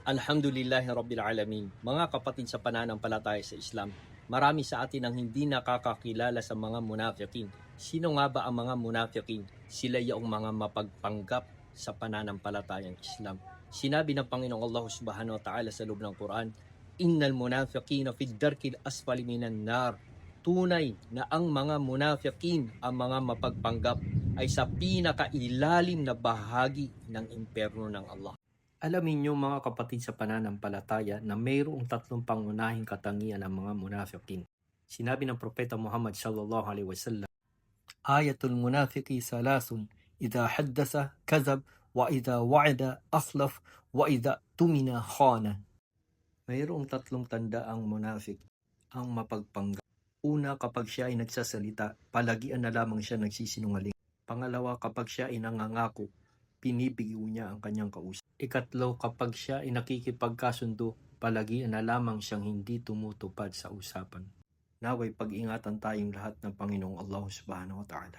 Alhamdulillahi Rabbil Alamin. Mga kapatid sa pananampalataya sa Islam, marami sa atin ang hindi nakakakilala sa mga munafikin. Sino nga ba ang mga munafikin? Sila yung mga mapagpanggap sa pananampalatayang Islam. Sinabi ng Panginoong Allah Subhanahu wa Ta'ala sa loob ng Quran, Innal munafiqina fid darkil asfali minan nar. Tunay na ang mga munafikin, ang mga mapagpanggap, ay sa pinakailalim na bahagi ng imperno ng Allah. Alamin niyo mga kapatid sa pananampalataya na mayroong tatlong pangunahing katangian ng mga munafikin. Sinabi ng Propeta Muhammad sallallahu alaihi wasallam, Ayatul munafiki salasun, idha haddasa kazab, wa idha wa'ada akhlaf, wa idha tumina khana. Mayroong tatlong tanda ang munafik, ang mapagpanggap. Una, kapag siya ay nagsasalita, palagian na lamang siya nagsisinungaling. Pangalawa, kapag siya ay nangangako, pinibigo niya ang kanyang kausap. Ikatlo, kapag siya ay nakikipagkasundo, palagian na lamang siyang hindi tumutupad sa usapan. Naway pag-ingatan tayong lahat ng Panginoong Allah Subhanahu wa Ta'ala.